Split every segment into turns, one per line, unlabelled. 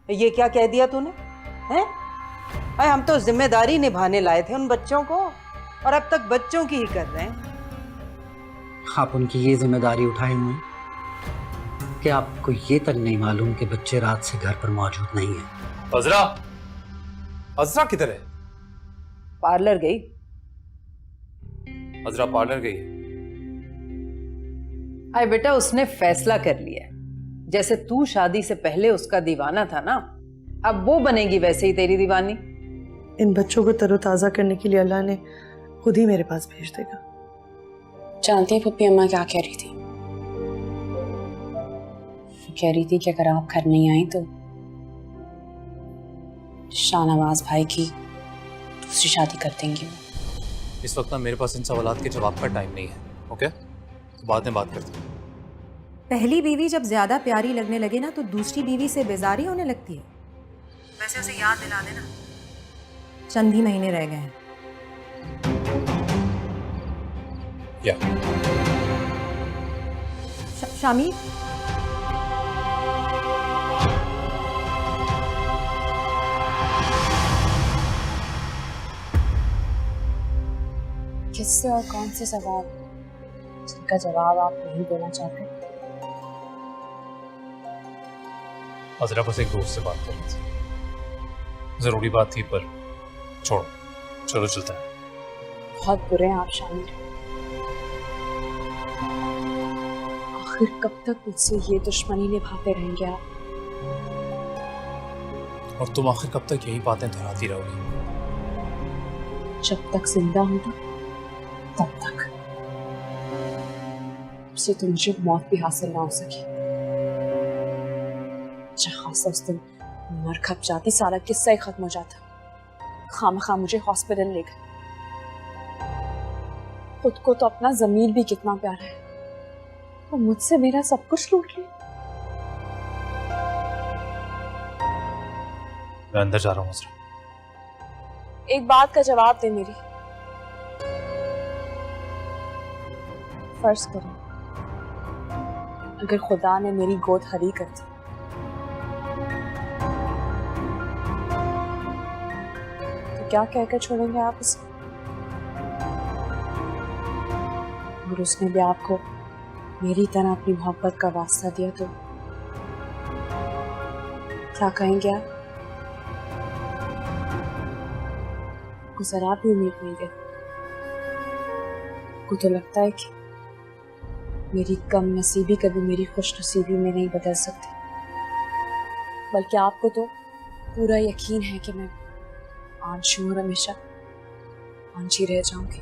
ये क्या कह दिया तूने? हैं? अरे हम तो जिम्मेदारी निभाने लाए थे उन बच्चों को, और अब तक बच्चों की ही कर रहे हैं।
आप उनकी ये जिम्मेदारी उठाए हुए हैं कि आपको ये तक नहीं मालूम कि बच्चे रात से घर पर मौजूद नहीं है।
अजरा, अजरा किधर है?
पार्लर गई।
अजरा पार्लर गई है?
अरे बेटा, उसने फैसला कर लिया है। जैसे तू शादी से पहले उसका दीवाना था ना, अब वो बनेगी वैसे ही तेरी दीवानी।
इन बच्चों को तरोताजा करने के लिए अल्लाह ने खुद ही मेरे पास भेज देगा।
जानती है पप्पी अम्मा क्या कह रही थी? कह रही थी कि अगर आप घर नहीं आई तो शाहनवाज भाई की दूसरी शादी कर देंगी।
इस वक्त ना मेरे पास इन सवालात के जवाब का टाइम नहीं है। ओके, तो बाद में बात करते हैं।
पहली बीवी जब ज्यादा प्यारी लगने लगे ना तो दूसरी बीवी से बेजारी होने लगती है। वैसे उसे याद दिला देना, चंद ही महीने रह गए हैं।
या
शामी,
किससे और कौन से सवाल जिनका जवाब आप नहीं देना चाहते?
अजरा बस एक दोस्त से बात कर रही थी, जरूरी बात थी, पर छोड़ो, चलो चलता है।
बहुत बुरे हैं आप शामिर। आखिर कब तक मुझसे ये दुश्मनी निभाते रहेंगे आप?
और तुम आखिर कब तक यही बातें दोहराती रहोगी?
जब तक जिंदा हूं तब तक। उससे तो मुझे मौत भी हासिल ना हो सकी। जहां से उस दिन मर खप जाती सारा किस्सा ही खत्म हो जाता। खामखा मुझे हॉस्पिटल ले गए। खुद को तो अपना जमीर भी कितना प्यारा है, और मुझसे मेरा सब कुछ लूट लिया।
मैं अंदर जा रहा हूँ अजरा।
एक बात का जवाब दे मेरी। फर्ज करें अगर खुदा ने मेरी गोद हरी कर दी, तो क्या कहकर छोड़ेंगे आप उसे? और उसने भी आपको मेरी तरह अपनी मोहब्बत का वास्ता दिया तो क्या कहेंगे आप? को जरा भी उम्मीद नहीं है। को तो लगता है कि मेरी कम नसीबी कभी मेरी खुश नसीबी में नहीं बदल सकती, बल्कि आपको तो पूरा यकीन है कि मैं आंसू और हमेशा आंची रह जाऊंगी।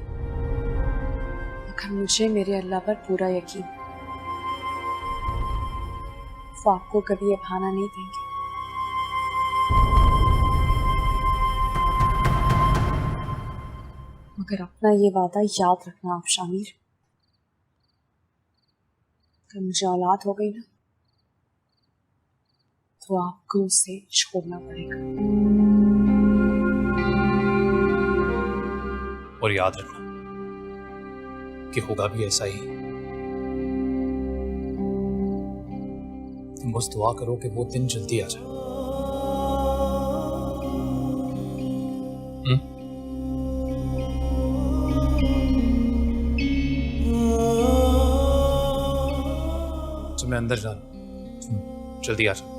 मगर मुझे मेरे अल्लाह पर पूरा यकीन, वो आपको कभी ये भाना नहीं देंगे। मगर अपना ये वादा याद रखना आप शामिर, अगर मुझे औलाद हो गई ना तो आपको उसे छोड़ना पड़ेगा।
और याद रखना कि होगा भी ऐसा ही। तुम बस दुआ करो कि वो दिन जल्दी आ जाए। तो मैं अंदर जा रहा हूं, जल्दी आ जाओ।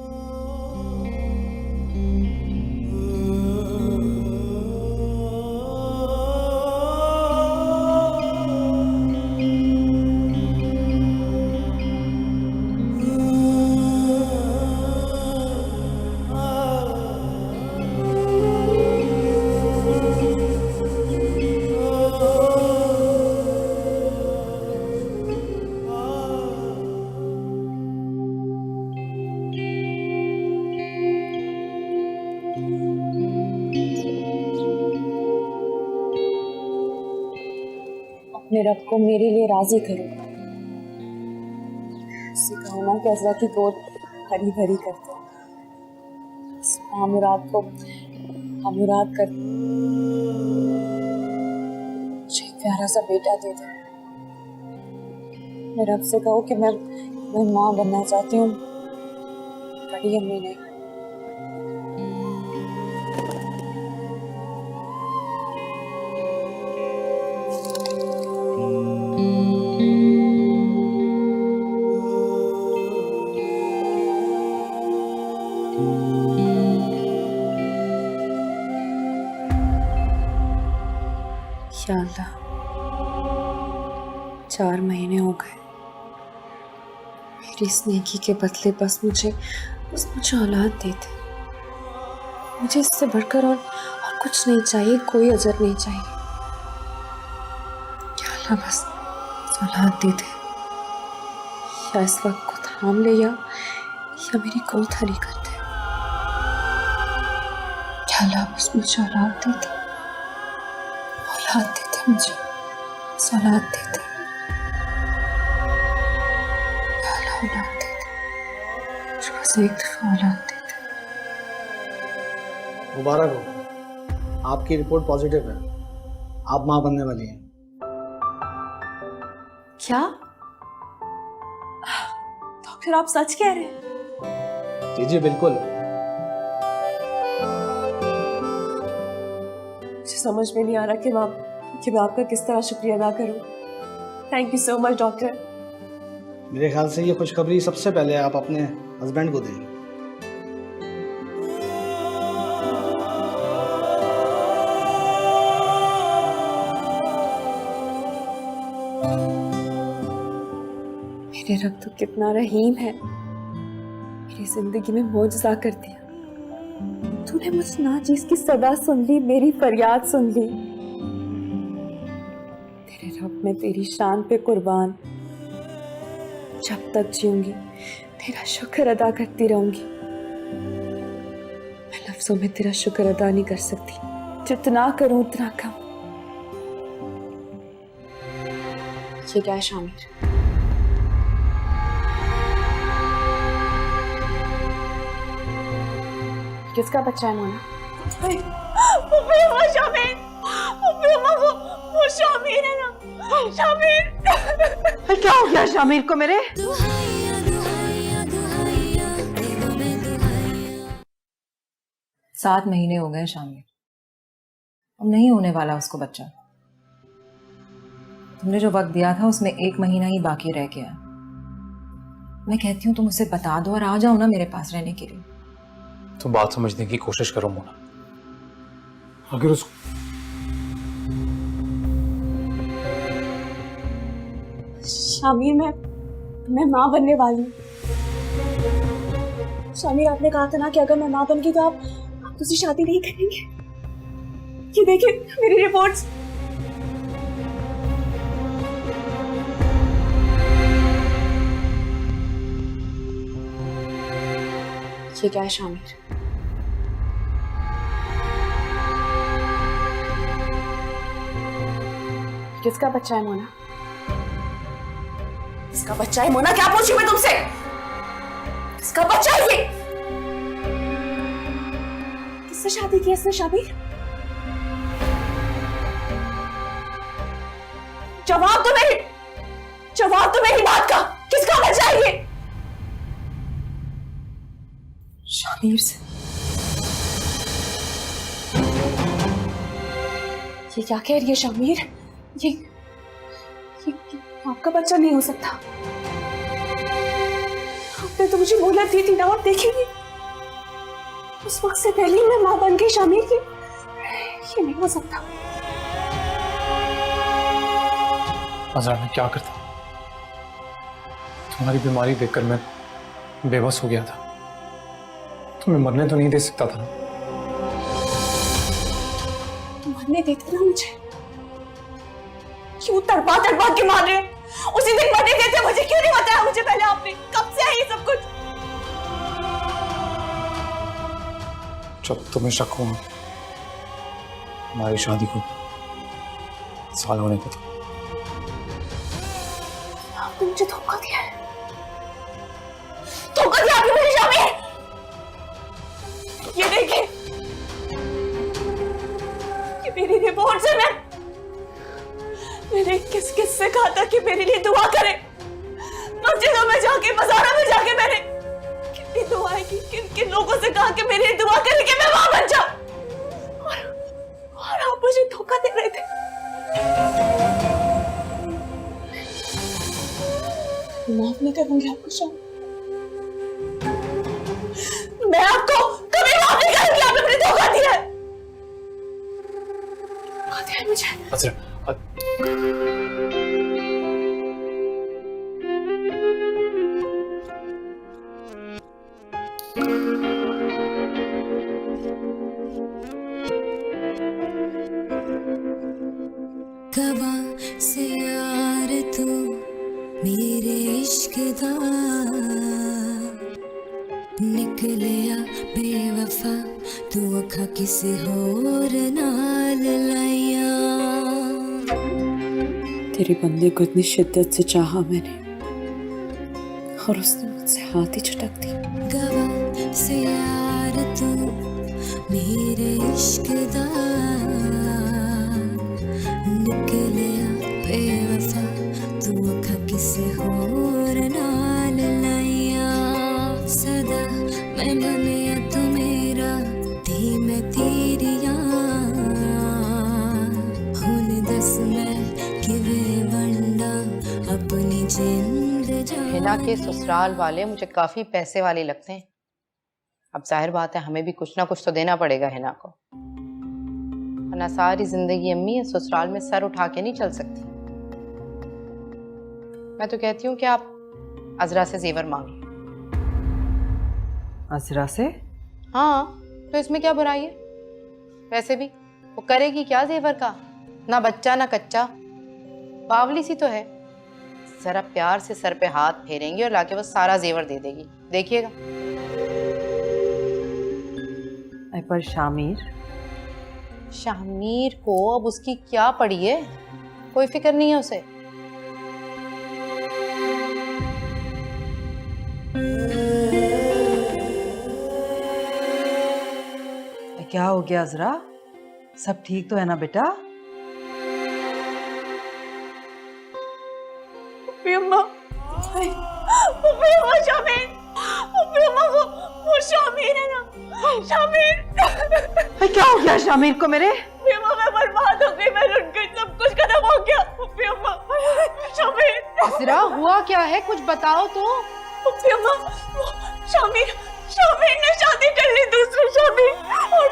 अपने रब को मेरे लिए राजी करो। उससे कहो ना कि अज़रा की गोद हरी भरी कर दो। मुराद को मुराद कर मुझे एक प्यारा सा बेटा दे दो। मैं रब से कहो कि मैं माँ बनना चाहती हूँ, बड़ी अम्मी नहीं। मेरी इस नेकी के बदले बस मुझे औलाद दे दे। मुझे इससे बढ़कर और कुछ नहीं चाहिए, कोई अजर नहीं चाहिए। या अल्लाह बस औलाद दे दे, या इस वक्त को थाम ले, या मेरी गोद हरी कर दे। या अल्लाह बस मुझे औलाद दे दे, औलाद दे दे मुझे, बस औलाद दे दे। या अल्लाह औलाद दे दे, मुझे बस एक दफा औलाद दे दे।
मुबारक हो, आपकी रिपोर्ट पॉजिटिव है, आप मां बनने वाली हैं।
क्या डॉक्टर, आप सच कह रहे हैं?
जी जी बिल्कुल।
मुझे समझ में नहीं आ रहा कि मैं आपका किस तरह शुक्रिया अदा करूं। Thank you so much doctor.
मेरे ख्याल से ये खुशखबरी सबसे पहले आप अपने हस्बैंड को दें।
मेरे रब तो कितना रहीम है, मेरी जिंदगी में मौजज़ा कर दिया। तूने मुझ नाचीज की सदा सुन ली, मेरी फरियाद सुन ली। तेरे रब, मैं तेरी शान पे कुर्बान। जब तक जीऊंगी तेरा शुक्र अदा करती रहूंगी। मैं लफ्जों में तेरा शुक्र अदा नहीं कर सकती, जितना करूं उतना कम। ये क्या है शामिर? किसका बच्चा है मोना? वो शामिर, वो शामिर है ना, शामिर।
क्या हो गया शामिर को मेरे?
सात महीने हो गए शामिर, अब नहीं होने वाला उसको बच्चा। तुमने जो वक्त दिया था उसमें 1 महीना ही बाकी रह गया। मैं कहती हूँ तुम उसे बता दो और आ जाओ ना मेरे पास रहने के लिए।
तुम बात समझने की कोशिश करो मोना। अगर उस
शामिर, मैं माँ बनने वाली हूँ। शामिर, आपने कहा था ना कि अगर मैं माँ बन गई तो आप मुझसे शादी नहीं करेंगे। ये देखिए मेरी रिपोर्ट्स। ये क्या है शामिर? किसका बच्चा है मोना? किसका बच्चा है मोना? क्या पूछी मैं तुमसे? किसका बच्चा है ये? किससे शादी की इसने शामिर? जवाब दो मेरी बात का। किसका बच्चा है ये? शामिर से। ये क्या कह रही है शामिर? ये आपका बच्चा नहीं हो सकता। आपने तो मुझे बोला थी ना, आप देखेंगे उस वक्त से पहले ही मैं मां बन गई शामिर। ये नहीं हो सकता।
अज़रा, मैं क्या करता? तुम्हारी बीमारी देखकर मैं बेबस हो गया था। तुम्हें मरने तो नहीं दे सकता था।
मरने देते ना मुझे? क्यों तड़पा के मार रहे? उसी दिन मरने देते मुझे, क्यों नहीं बताया मुझे पहले आपने? कब से है ये सब कुछ?
जब तुम्हें शक हुआ हमारी शादी को साल होने को था।
आपने मुझे धोखा दिया है, धोखा दिया आपने मुझे शामिर। ये देखिए, ये मेरी रिपोर्ट से मैंने किस से कहा था कि मेरे लिए दुआ करे। मस्जिदों में जाके, बाजारों में जाके मैंने कितनी दुआएं की, किन लोगों से कहा कि मेरे लिए दुआ करे कि मैं मां बन जाऊं, और आप मुझे धोखा दे रहे थे। माफ नहीं करूंगी आपको शामिर, मैं आपको कभी माफ नहीं करूंगी। आपने मुझे धोखा दिया है, धोखा दिया है मुझे।
अज़रा,
दा निकलिया बेवफा तू अखा किसी होर नाल लाइया।
तेरे बंदे को इतनी शिद्दत से चाहा मैंने और उसने मुझसे हाथ ही झटक दी।
गवा से यार तू मेरे इश्क दा निकलिया बेवफा तू अखा किसी होर नाल लाइया। सदा मैं बनिया तू मेरा धी मैं तेरिया हुन दस मैं किवे वंडा अपनी जिंद
हिना के ससुराल वाले मुझे काफी पैसे वाले लगते हैं। अब जाहिर बात है हमें भी कुछ ना कुछ तो देना पड़ेगा हिना को, वरना सारी जिंदगी अम्मी ससुराल में सर उठा के नहीं चल सकती। मैं तो कहती हूँ कि आप अजरा से जेवर मांगिए।
अजरा से?
हाँ, तो इसमें क्या बुराई है? वैसे भी वो करेगी क्या जेवर का? ना बच्चा ना कच्चा, बावली सी तो है। जरा प्यार से सर पे हाथ फेरेंगी और लाके वो सारा जेवर दे देगी, देखिएगा।
पर शामिर
को अब उसकी क्या पड़ी है? कोई फिक्र नहीं है उसे।
क्या हो गया अजरा? सब ठीक तो है ना बेटा?
शामिर है ना, शामिर।
क्या हो गया शामिर को मेरे?
मैं बर्बाद हो गई, मैं लुट गई, सब कुछ खत्म हो गया। शामिर,
अजरा हुआ क्या है? कुछ बताओ तो।
शामिर ने शादी कर ली, दूसरे शामिर, और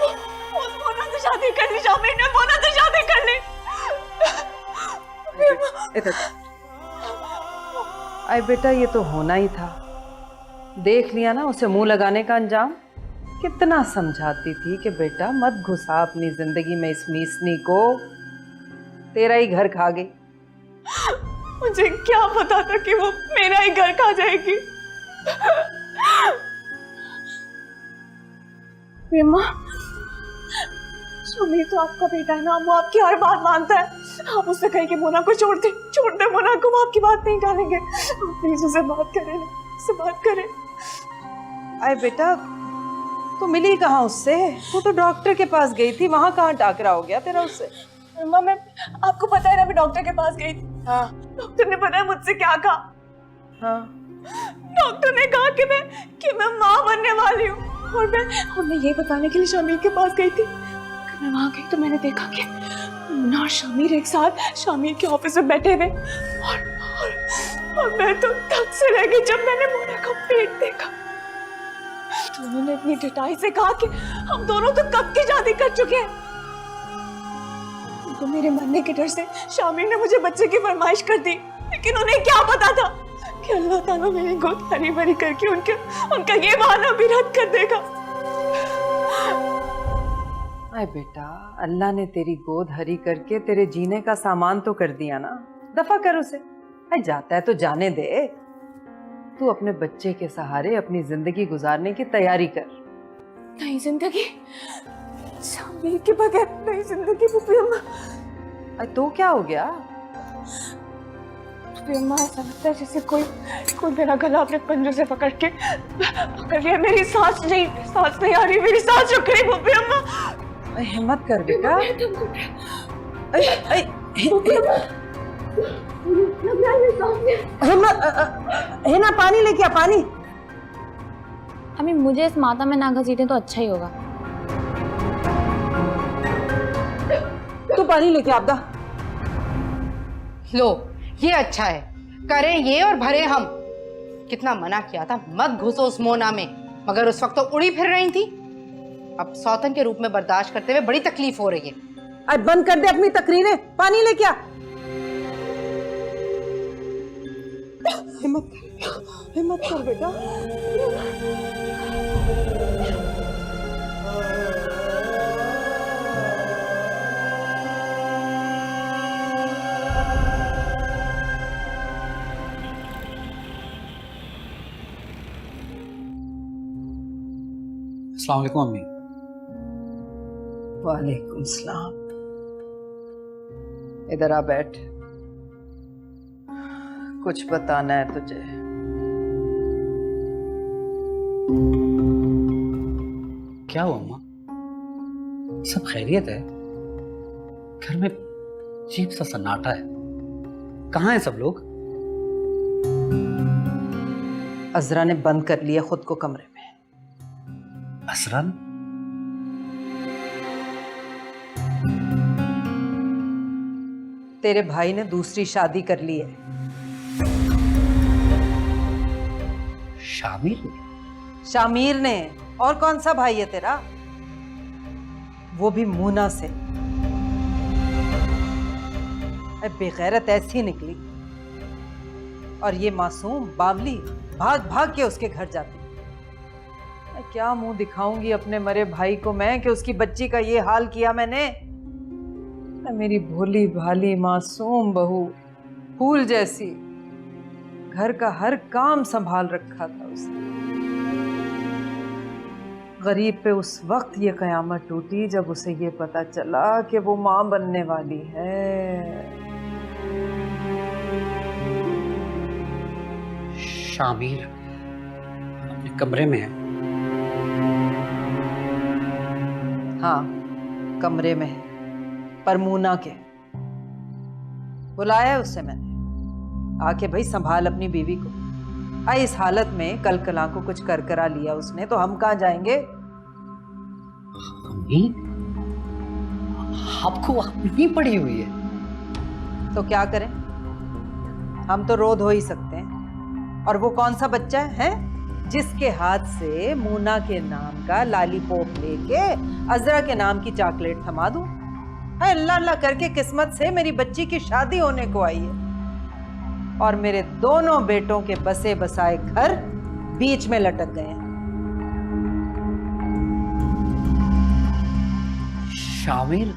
वो मोना से शादी कर ली। शामिर ने मोना से शादी कर ली।
अरे बेटा ये तो होना ही था। देख लिया ना उसे मुंह लगाने का अंजाम। कितना समझाती थी कि बेटा मत घुसा अपनी जिंदगी में इस मीसनी को, तेरा ही घर खा गई।
मुझे क्या पता था कि वो मेरा ही घर खा जाएगी। शामिर तो आपका बेटा है ना, वो आपकी हर बात मानता है। आप उससे कहें कि मोना को छोड़ दे मोना को, वो आपकी बात नहीं टालेंगे। प्लीज उससे बात करें ना, उससे बात करें।
अरे बेटा तो मिली कहाँ उससे? वो तो डॉक्टर के पास गई थी, वहां कहाँ टाकरा हो गया तेरा उससे?
अम्मा मैं आपको पता है ना, मैं डॉक्टर के पास गई थी। हाँ। डॉक्टर ने पता है मुझसे क्या कहा? हाँ। डॉक्टर ने कहा कि मैं माँ बनने वाली हूँ, और मैं ये बताने के लिए शामिर के पास गई थी। मैं वहां गई तो मैंने देखा कि मुन्ना और शामिर एक साथ शामिर के ऑफिस में बैठे हुए, और मैं तो धक से रह गई जब मैंने मुन्ना का पेट देखा। तो उन्होंने अपनी ढिठाई से कहा कि हम दोनों तो कब की शादी कर चुके हैं। तो मेरे मरने के डर से शामिर ने मुझे बच्चे की फरमाइश कर दी, लेकिन उन्हें क्या पता था कि अल्लाह ताला मेरी गोद हरी भरी करके उनका ये बहाना भी रद्द कर देगा।
अरे बेटा अल्लाह ने तेरी गोद हरी करके तेरे जीने का सामान तो कर दिया ना, दफा कर उसे। अरे जाता है तो जाने दे। तू अपने बच्चे के सहारे अपनी जिंदगी गुजारने की तैयारी कर।
नई जिंदगी? शामिर के बगैर नई जिंदगी? पुप्पी अम्मा।
अरे तो क्या हो गया?
पुप्पी अम्मा ऐसा लगता है जैसे कोई मेरा गला अपने पंजों से पकड़ लिया। मेरी सांस नहीं आ रही, मेरी सांस रुक रही। पुप्पी अम्मा
हिम्मत कर बेटा। हिना पानी लेके आ, पानी।
अम्मी मुझे इस माता में ना घसीटे तो अच्छा ही होगा।
तू पानी लेके आ।
लो ये अच्छा है, करें ये और भरे हम। कितना मना किया था मत घुसो उस मोना में, मगर उस वक्त तो उड़ी फिर रही थी। अब सौतन के रूप में बर्दाश्त करते हुए बड़ी तकलीफ हो रही है।
अब बंद कर दे अपनी तकरीरें, पानी लेके आ। हिम्मत कर बेटा।
अस्सलाम वालेकुम अम्मी।
वालेकुम सलाम। इधर आ बैठ, कुछ बताना है तुझे।
क्या हुआ अम्मा? सब खैरियत है? घर में अजीब सा सन्नाटा है, कहाँ हैं सब लोग?
अजरा ने बंद कर लिया खुद को कमरे में।
असरा ने?
तेरे भाई ने दूसरी शादी कर ली है।
शामिर ने?
शामिर ने, और कौन सा भाई है तेरा? वो भी मूना से। बेगैरत ऐसी निकली, और ये मासूम बावली भाग भाग के उसके घर जाती। मैं क्या मुंह दिखाऊंगी अपने मरे भाई को मैं कि उसकी बच्ची का ये हाल किया मैंने। मेरी भोली भाली मासूम बहू, फूल जैसी, घर का हर काम संभाल रखा था उसने। गरीब पे उस वक्त ये कयामत टूटी जब उसे ये पता चला कि वो माँ बनने वाली है।
शामिर अपने कमरे में है?
हाँ, कमरे में है, पर मूना के। बुलाया उसे मैंने, आके भाई संभाल अपनी बीवी को। आई इस हालत में कल कला को कुछ कर करा लिया उसने, तो हम कहाँ जाएंगे?
अम्मी, आपको अपनी पड़ी हुई है
तो क्या करें, हम तो रो धो ही सकते हैं। और वो कौन सा बच्चा है जिसके हाथ से मूना के नाम का लॉलीपॉप लेके अजरा के नाम की चॉकलेट थमा दूं? अल्लाह अल्लाह करके किस्मत से मेरी बच्ची की शादी होने को आई है, और मेरे दोनों बेटों के बसे बसाए घर बीच में लटक गए हैं।
शामिर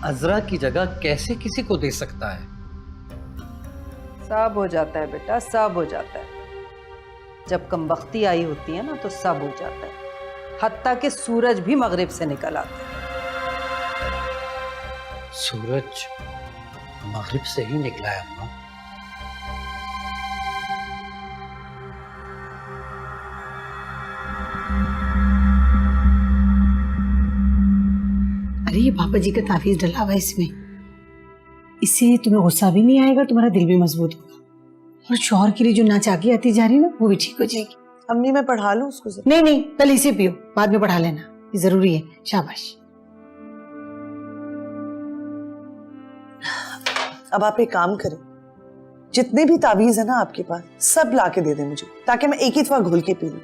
अजरा की जगह कैसे किसी को दे सकता है?
सब हो जाता है बेटा, सब हो जाता है। जब कमबख्ती आई होती है ना तो सब हो जाता है, हत्ता कि सूरज भी मगरिब से निकल आता है।
सूरज मगरिब से ही निकला है अम्मा।
अरे ये पापा जी का तावीज डला हुआ है इसमें, इससे तुम्हें गुस्सा भी नहीं आएगा, तुम्हारा दिल भी मजबूत होगा, और शौहर के लिए जो नाचाकी आती जा रही है ना वो भी ठीक हो जाएगी।
अम्मी मैं पढ़ा लूं उसको?
नहीं नहीं, पहले इसे पियो, बाद में पढ़ा लेना, ये जरूरी है। शाबाश।
अब आप एक काम करें, जितने भी तावीज है ना आपके पास सब ला के दे दे मुझे, ताकि मैं एक ही दफा घुल के पी लूं।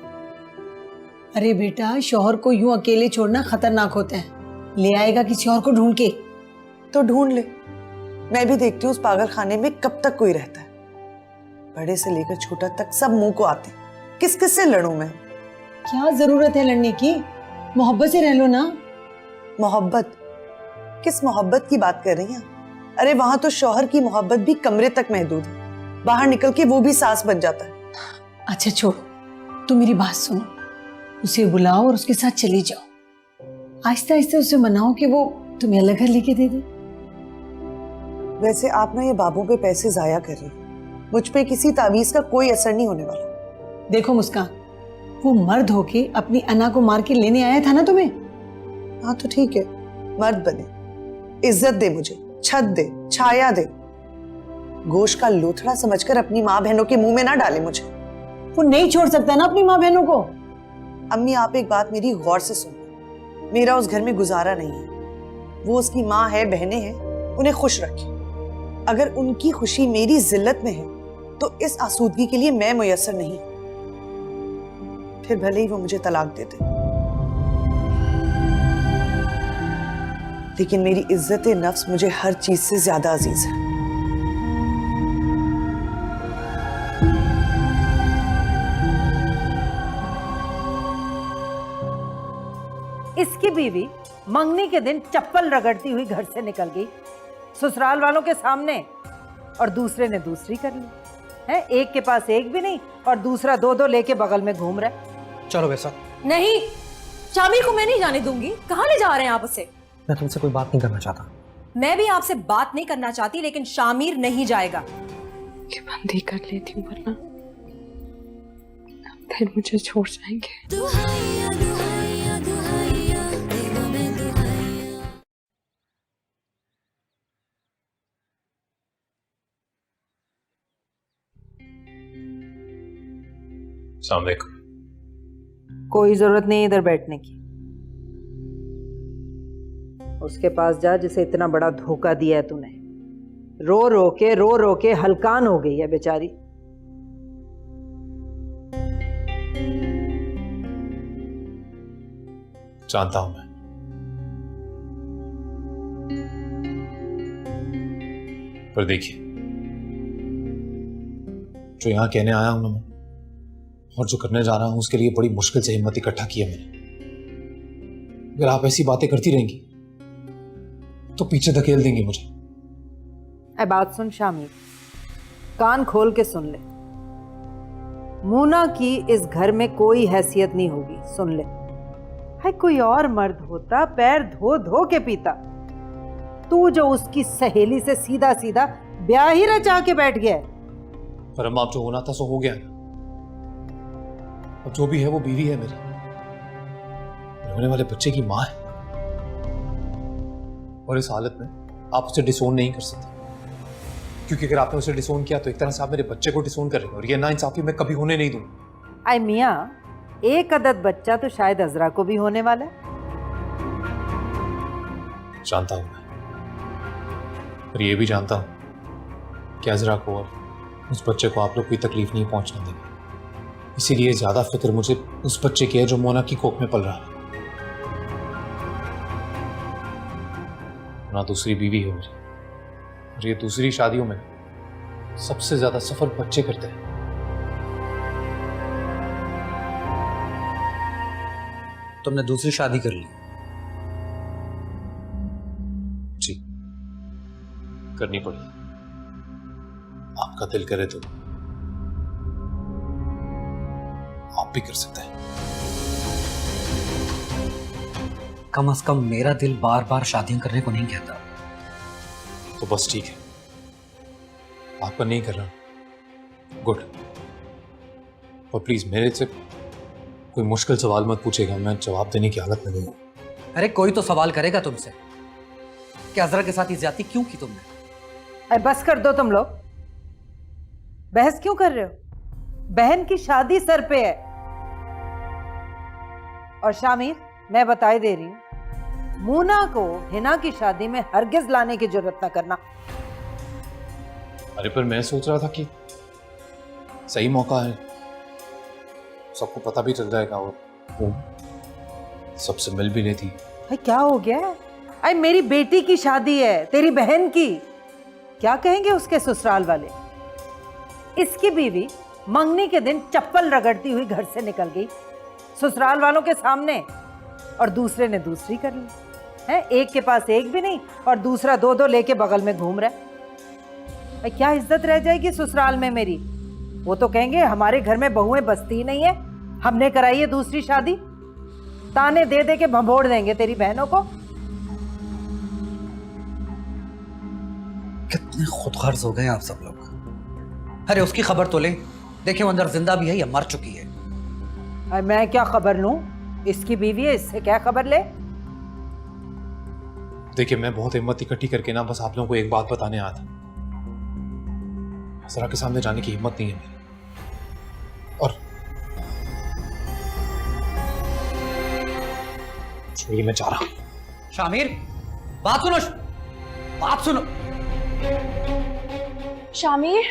अरे बेटा, शौहर को यूं अकेले छोड़ना खतरनाक होता है, ले आएगा किसी और को ढूंढ के।
तो ढूंढ ले, मैं भी देखती हूँ उस पागल खाने में कब तक कोई रहता है। बड़े से लेकर छोटा तक सब मुंह को आते, किस किस से लड़ूं मैं?
क्या जरूरत है लड़ने की, मोहब्बत से रह लो ना।
मोहब्बत? किस मोहब्बत की बात कर रही हैं? अरे वहां तो शौहर की मोहब्बत भी कमरे तक महदूद है, बाहर निकल के वो भी सास बन जाता है।
अच्छा छोड़ो, तुम मेरी बात सुनो, उसे बुलाओ और उसके साथ चली जाओ। आहिस्ता आहिस्ता उसे मनाओ कि वो तुम्हें अलग घर लेके दे दे।
वैसे आप ना ये बाबू पे पैसे जाया कर रही हैं, मुझ पे किसी तावीज का कोई असर नहीं होने वाला।
देखो मुस्कान, वो मर्द होके अपनी अना को मार के लेने आया था ना तुम्हें।
हाँ तो ठीक है, मर्द बने, इज्जत दे मुझे, छत दे, छाया दे, गोश्त का लोथड़ा समझकर अपनी माँ बहनों के मुंह में ना डाले मुझे।
वो नहीं छोड़ सकता ना अपनी माँ बहनों को।
अम्मी आप एक बात मेरी गौर से सुनो, मेरा उस घर में गुजारा नहीं है। वो उसकी माँ है, बहनें हैं, उन्हें खुश रखे। अगर उनकी खुशी मेरी जिल्लत में है तो इस आसूदगी के लिए मैं मुयस्सर नहीं, फिर भले ही वो मुझे तलाक देते, लेकिन मेरी इज्जत नफ्स मुझे हर चीज से ज्यादा अजीज है।
इसकी बीवी मंगनी के दिन चप्पल रगड़ती हुई घर से निकल गई ससुराल वालों के सामने, और दूसरे ने दूसरी कर ली है। एक के पास एक भी नहीं और दूसरा दो दो लेके बगल में घूम रहा है।
चलो वैसा
नहीं, शामिर को मैं नहीं जाने दूंगी। कहाँ ले जा रहे हैं आप उसे?
मैं तुमसे कोई बात नहीं करना चाहता।
मैं भी आपसे बात नहीं करना चाहती, लेकिन शामिर नहीं जाएगा।
ये बंद ही कर लेती हूँ, वरना फिर मुझे छोड़ जाएंगे।
दुहाइया दुहाइया दुहाइया देवा मैं दुहाइया।
अस्सलाम वालेकुम।
कोई जरूरत नहीं इधर बैठने की। उसके पास जा जिसे इतना बड़ा धोखा दिया है तूने। रो रो के हलकान हो गई है बेचारी।
जानता हूं मैं, पर देखिए, जो यहां कहने आया हूं ना मैं, और जो करने जा रहा हूं, उसके लिए बड़ी मुश्किल से हिम्मत इकट्ठा की है मैंने। अगर आप ऐसी बातें करती रहेंगी तो पीछे धकेल देंगी मुझे।
ऐ बात सुन शामिर, कान खोल के सुन ले। मूना की इस घर में कोई हैसियत नहीं होगी, सुन ले। है कोई और मर्द होता पैर धो धो के पीता। तू जो उसकी सहेली से सीधा सीधा ब्याह ही रचा के बैठ गया है।
पर हम आप जो होना था सो हो गया ना। अब जो भी है वो बीवी है मेरी, होने वाले बच्चे की मां है। और इस हालत में आप उसे डिसोन नहीं कर सकते, क्योंकि अगर आपने उसे डिसोन किया तो एक तरह से आप मेरे बच्चे को डिसोन कर रहे हैं, और ये नाइंसाफी मैं कभी होने नहीं दूंगा।
आई मियां, एक अदद बच्चा तो शायद अजरा को भी होने वाला है।
जानता हूं मैं, पर ये भी जानता हूं कि अजरा को और उस बच्चे को आप लोग कोई तकलीफ नहीं पहुंचने देंगे। इसीलिए ज्यादा फिक्र मुझे उस बच्चे की है जो मोना की कोख में पल रहा है। ना दूसरी बीवी है मेरी, और ये दूसरी शादियों में सबसे ज्यादा सफर बच्चे करते हैं।
तुमने दूसरी शादी कर ली?
जी, करनी पड़ी। आपका दिल करे तो आप भी कर सकते हैं।
कम से कम मेरा दिल बार बार शादियां करने को नहीं कहता।
तो बस ठीक है, आपका नहीं कर रहा, गुड। और प्लीज मेरे से कोई मुश्किल सवाल मत पूछेगा, मैं जवाब देने की हालत में नहीं हूं।
अरे कोई तो सवाल करेगा तुमसे कि अजरा के साथ ये ज्यादती क्यों की तुमने?
अरे बस कर दो तुम लोग, बहस क्यों कर रहे हो? बहन की शादी सर पे है। और शामिर, मैं बताई दे रही हूं, मूना को हिना की शादी में हरगिज लाने की जरूरत ना करना।
अरे पर मैं सोच रहा था कि सही मौका है, सबको पता भी चल जाएगा और वो सबसे मिल भी लेती।
भाई क्या हो गया है? अरे मेरी बेटी की शादी है, तेरी बहन की। क्या कहेंगे उसके ससुराल वाले? इसकी बीवी मंगनी के दिन चप्पल रगड़ती हुई घर से निकल गई ससुराल वालों के सामने, और दूसरे ने दूसरी कर ली है। एक के पास एक भी नहीं और दूसरा दो दो लेके बगल में घूम रहा है। भाई क्या इज्जत रह जाएगी ससुराल में मेरी? वो तो कहेंगे हमारे घर में बहुएं बसती ही नहीं है, हमने कराई है दूसरी शादी। ताने दे दे के भंभोड़ देंगे तेरी बहनों को।
कितने खुदगर्ज हो गए आप सब लोग। अरे उसकी खबर तो ले, देखिए वो अंदर जिंदा भी है या मर चुकी है।
अरे मैं क्या खबर लूं? इसकी बीवी है, इससे क्या खबर ले?
देखिए मैं बहुत हिम्मत इकट्ठी करके ना बस आप लोगों को एक बात बताने आया था। अजरा के सामने जाने की हिम्मत नहीं है मेरी, और छोड़िए मैं जा रहा हूं।
शामिर बात सुनो, बात सुनो।
शामिर,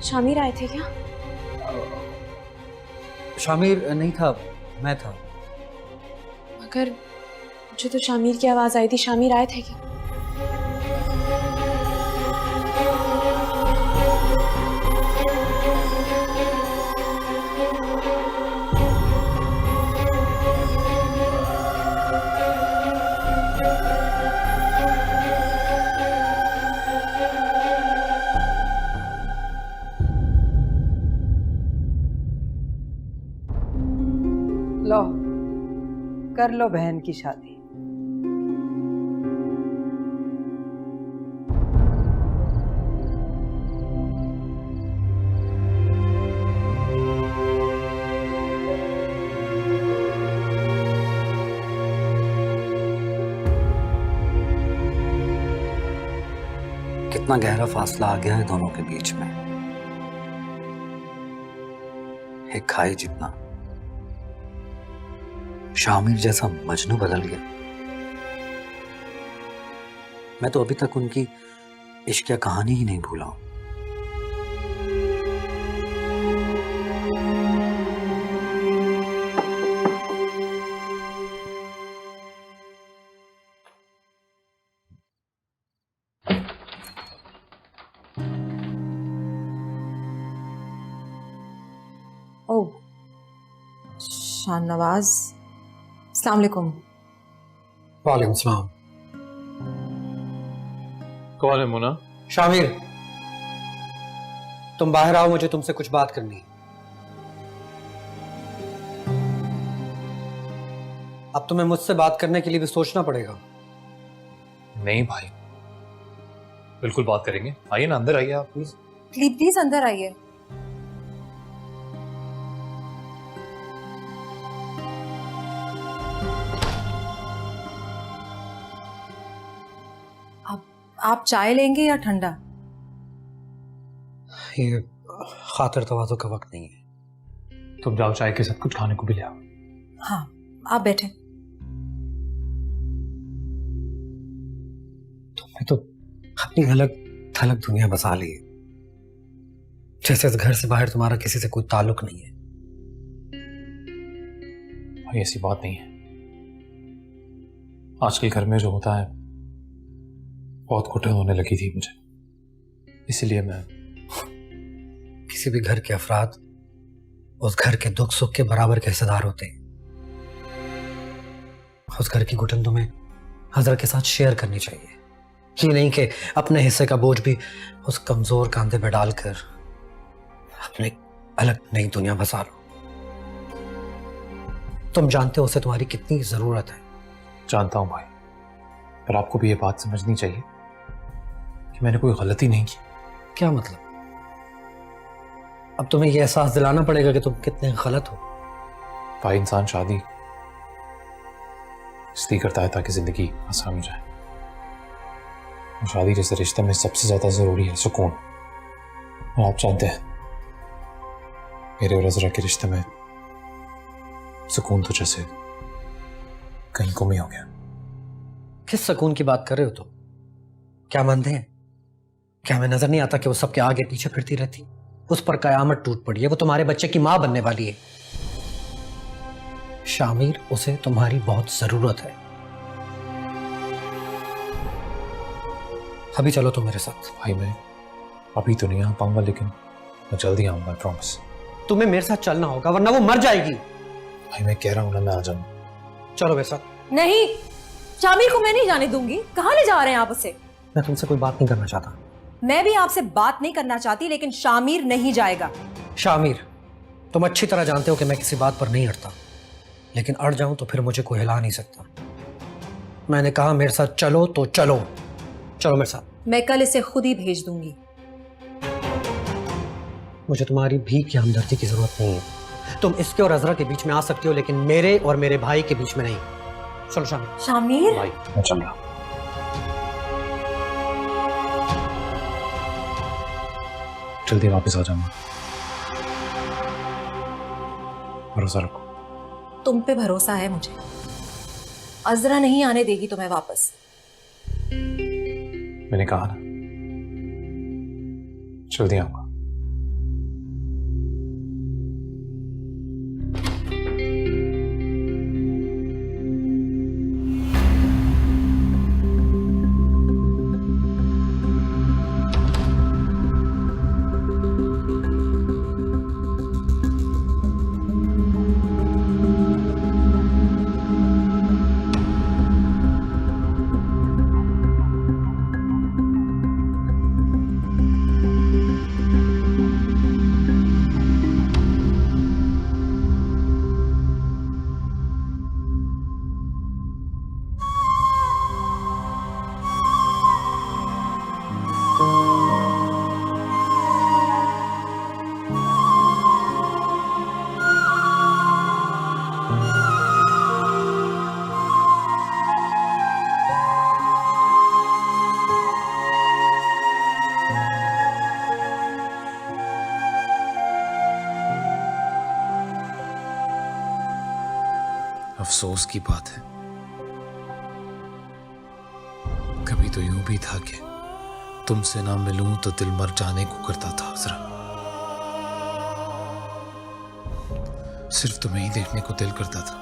शामिर आए थे क्या?
शामिर नहीं था, मैं था।
मगर मुझे तो शामिर की आवाज आई थी। शामिर आए थे क्या?
लो, कर लो बहन की शादी।
कितना गहरा फासला आ गया है दोनों के बीच में, एक खाई जितना। शामिर जैसा मजनू बदल गया। मैं तो अभी तक उनकी इश्क कहानी ही नहीं भूला हूं।
ओह, शाहनवाज, अस्सलाम वालेकुम।
वालेकुम सलाम।
कौन है मुना?
शामिर, तुम बाहर आओ, मुझे तुमसे कुछ बात करनी है। अब तुम्हें मुझसे बात करने के लिए भी सोचना पड़ेगा।
नहीं भाई, बिल्कुल बात करेंगे। आइए ना, अंदर आइए आप प्लीज।
प्लीज प्लीज अंदर आइए। आप चाय लेंगे या ठंडा?
ये खातिर तवाज़ो का वक्त नहीं है।
तुम जाओ, चाय के साथ कुछ खाने को भी ले आओ।
हाँ, आप बैठे।
तुमने तो अपनी अलग थलग दुनिया बसा ली है, जैसे इस घर से बाहर तुम्हारा किसी से कोई ताल्लुक नहीं है।
भाई ऐसी बात नहीं है। आजकल घर में जो होता है बहुत घुटन होने लगी थी मुझे, इसलिए मैं
किसी भी घर के अफराद उस घर के दुख सुख के बराबर के हिस्सेदार होते हैं। उस घर की घुटन तुम्हें हजरत के साथ शेयर करनी चाहिए, ये नहीं कि अपने हिस्से का बोझ भी उस कमजोर कांधे पे डालकर अपने अलग नई दुनिया बसा लो। तुम जानते हो उसे तुम्हारी कितनी जरूरत है।
जानता हूं भाई, पर आपको भी ये बात समझनी चाहिए कि मैंने कोई गलती नहीं की।
क्या मतलब? अब तुम्हें यह एहसास दिलाना पड़ेगा कि तुम कितने गलत हो।
भाई, इंसान शादी इसलिए करता है ताकि जिंदगी आसान हो जाए। और शादी जैसे रिश्ते में सबसे ज्यादा जरूरी है सुकून। और आप जानते हैं मेरे और अजरा के रिश्ते में सुकून तो जैसे कहीं गुम ही हो गया।
किस सुकून की बात कर रहे हो तुम? क्या मानते हैं? क्या हमें नजर नहीं आता कि वो सबके आगे पीछे फिरती रहती? उस पर कयामत टूट पड़ी है। वो तुम्हारे बच्चे की मां बनने वाली है। शामिर, उसे तुम्हारी बहुत जरूरत है। अभी चलो तुम मेरे साथ।
भाई मैं अभी तो नहीं आ पाऊंगा, लेकिन मैं जल्दी आऊंगा, प्रॉमिस।
तुम्हें मेरे साथ चलना होगा वरना वो मर जाएगी।
भाई मैं कह रहा हूं ना, मैं आ जाऊंगा।
चलो मेरे साथ।
नहीं, शामिर को मैं नहीं जाने दूंगी। कहाँ ले जा रहे हैं आप उसे?
मैं तुमसे कोई बात नहीं करना चाहता।
मैं भी आपसे बात नहीं करना चाहती, लेकिन शामिर नहीं जाएगा।
शामिर, तुम अच्छी तरह जानते हो कि मैं किसी बात पर नहीं अड़ता, लेकिन अड़ जाऊं तो फिर मुझे कोई हिला नहीं सकता। मैंने कहा मेरे साथ चलो तो चलो। चलो मेरे साथ।
मैं कल इसे खुद ही भेज दूंगी।
मुझे तुम्हारी भीख या हमदर्दी की जरूरत नहीं है। तुम इसके और अजरा के बीच में आ सकती हो, लेकिन मेरे और मेरे भाई के बीच में नहीं। चलो शामिर।
शामिर,
भाई मैं चल रहा। जल्दी वापस आ जाऊंगा, भरोसा रखो।
तुम पे भरोसा है मुझे। अजरा नहीं आने देगी तुम्हें वापस।
मैंने कहा ना, जल्दी आऊंगा। अफसोस की बात है, कभी तो यूं भी था कि तुमसे ना मिलूं तो दिल मर जाने को करता था अज़रा। सिर्फ तुम्हें ही देखने को दिल करता था।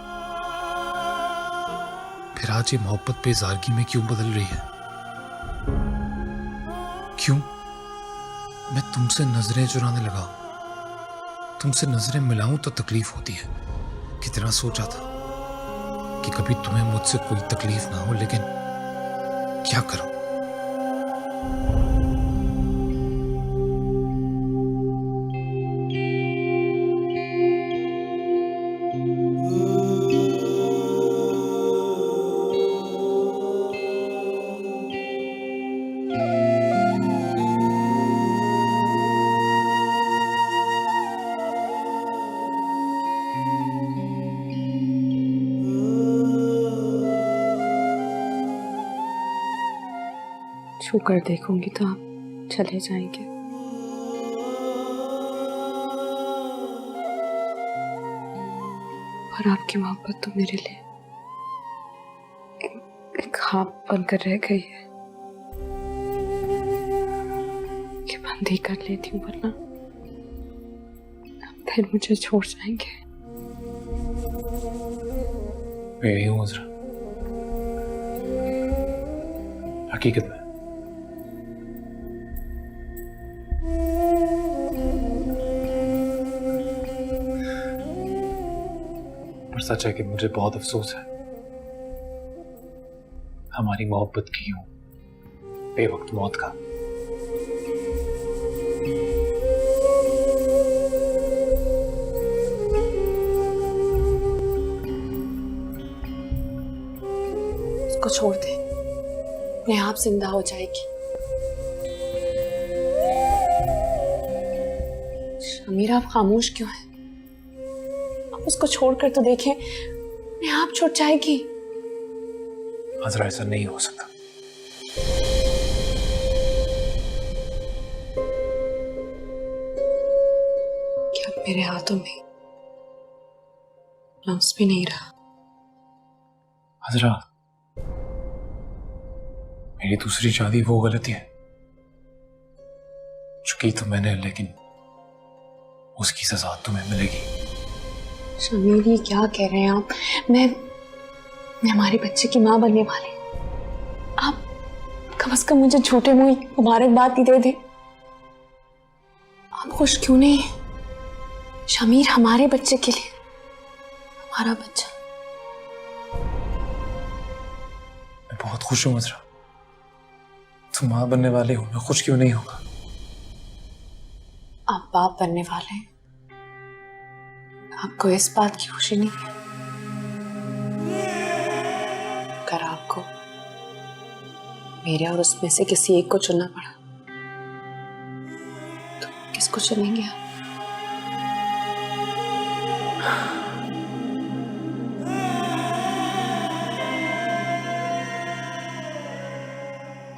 फिर आज ये मोहब्बत बेजारगी में क्यों बदल रही है? क्यों मैं तुमसे नजरें चुराने लगा? तुमसे नजरें मिलाऊं तो तकलीफ होती है। कितना सोचा था कि कभी तुम्हें मुझसे कोई तकलीफ ना हो, लेकिन क्या करूं?
छू कर देखूंगी तो आप चले जाएंगे। और आपकी मोहब्बत तो मेरे लिए एक ख्वाब बनकर रह गई है कि बंदी कर लेती हूँ, वरना फिर मुझे छोड़ जाएंगे।
मैं यही हूँ अज़रा, हकीकत में। पर सच है कि मुझे बहुत अफसोस है हमारी मोहब्बत की यूं बेवक्त मौत का।
उसको छोड़ दे, अपने आप जिंदा हो जाएगी। शमीर, आप खामोश क्यों हैं? आप उसको छोड़कर तो देखें, अपने आप छूट जाएगी।
अज़रा, ऐसा नहीं हो सकता।
क्या मेरे हाथों में लम्स भी नहीं रहा?
अज़रा, मेरी दूसरी शादी वो गलती है जो की तो मैंने, लेकिन उसकी सजा तुम्हें मिलेगी।
शमीर, ये क्या कह रहे हैं आप? मैं हमारे बच्चे की माँ बनने वाली। आप कम से कम मुझे झूठे मुंह मुबारकबाद ही दे दे। आप खुश क्यों नहीं हैं? शमीर, हमारे बच्चे के लिए, हमारा बच्चा।
मैं बहुत खुश हूं अज़रा, तुम माँ बनने वाले हो, मैं खुश क्यों नहीं होगा?
आप बाप बनने वाले हैं, आपको इस बात की खुशी नहीं है? अगर आपको मेरे और उसमें से किसी एक को चुनना पड़ा तो किसको चुनेंगे आप?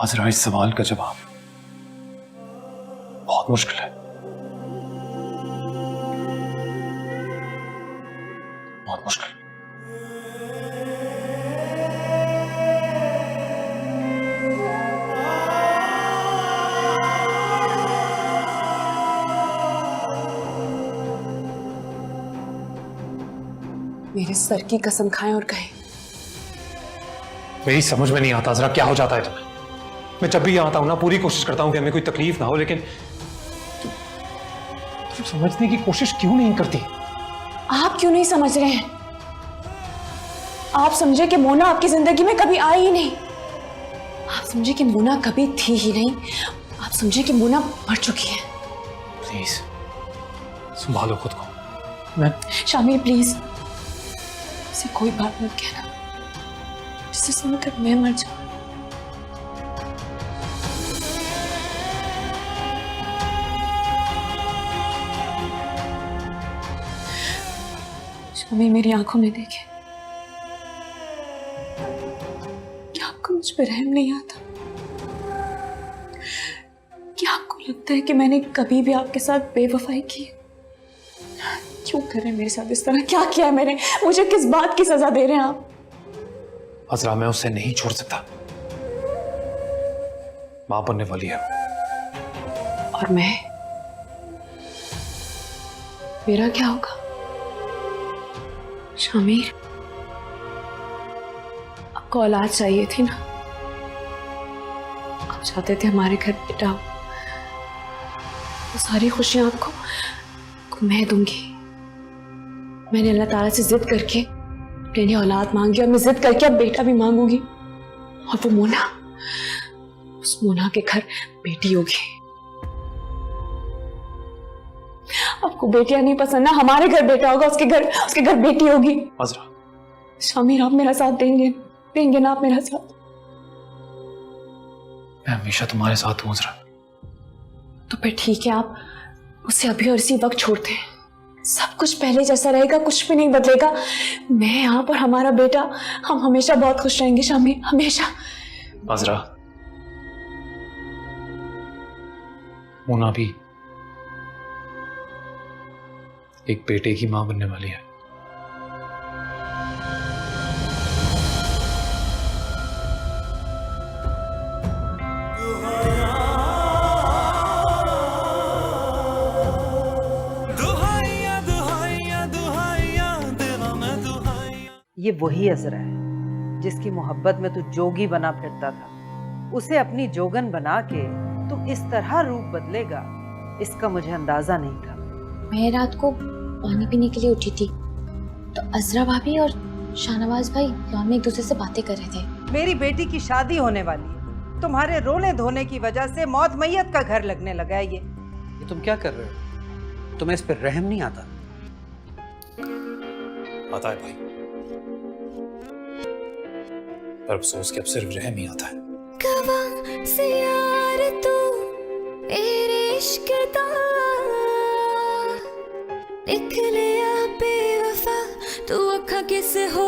अज़रा, इस सवाल का जवाब बहुत मुश्किल है, बहुत मुश्किल।
मेरे सर की कसम खाएं और कहें,
मेरी समझ में नहीं आता अज़रा, क्या हो जाता है तुम्हें? मैं जब भी यहाँ आता हूँ ना, पूरी कोशिश करता हूँ कि हमें कोई तकलीफ ना हो, लेकिन तुम समझने की कोशिश क्यों नहीं करती?
आप क्यों नहीं समझ रहे हैं? आप समझे कि मोना आपकी जिंदगी में कभी आई ही नहीं। आप समझे कि मोना कभी थी ही नहीं। आप समझे कि मोना मर चुकी है।
प्लीज संभालो खुद को। मैं
शामिर, प्लीज इसे कोई बात मत कहना जिसे सुनकर मैं मर जाऊं। शामिर, मेरी आंखों में देखे, क्या आपको मुझ पर रहम नहीं आता? क्या आपको लगता है कि मैंने कभी भी आपके साथ बेवफाई की? क्यों कर रहे हैं मेरे साथ इस तरह? क्या किया है मैंने? मुझे किस बात की सजा दे रहे हैं आप?
अजरा, मैं उसे नहीं छोड़ सकता। मां बनने वाली है।
और मैं, मेरा क्या होगा? शामिर, आपको औलाद चाहिए थी ना? आप चाहते थे हमारे घर बेटा हो। वो सारी खुशियां आपको मैं दूंगी। मैंने अल्लाह ताला से जिद करके अपने लिए औलाद मांगी और मैं जिद करके अब बेटा भी मांगूंगी। और वो मोना, उस मोना के घर बेटी होगी। आपको बेटियां नहीं पसंद ना? हमारे घर बेटा होगा, उसके घर बेटी होगी।
अजरा,
शामिर, आप मेरा साथ देंगे ना? आप मेरा साथ?
मैं हमेशा तुम्हारे साथ हूं अजरा।
तो फिर ठीक है, आप उसे अभी और इसी वक्त छोड़ते हैं। सब कुछ पहले जैसा रहेगा, कुछ भी नहीं बदलेगा। मैं, आप और हमारा बेटा, हम हमेशा बहुत खुश रहेंगे शामिर, हमेशा।
अजरा, मोना भी एक बेटे की मां बनने वाली है।
ये वही अजरा है जिसकी मोहब्बत में तू जोगी बना फिरता था। उसे अपनी जोगन बना के तू इस तरह रूप बदलेगा, इसका मुझे अंदाजा नहीं था।
मैं रात को पानी पीने के लिए उठी थी तो अजरा भाभी और शाहनवाज भाई लॉन में एक दूसरे से बातें कर रहे थे।
मेरी बेटी की शादी होने वाली है, तुम्हारे रोने धोने की वजह से मौत मैयत का घर लगने लगा है।
ये तुम क्या कर रहे हो? तुम्हें इस पर रहम नहीं आता?
आता है भाई, पर अफसोस कि अब सिर्फ रहम ही आता है।
कवां से यार तू मेरे इश्क दा निकलिया बेवफा, तू अखा किस हो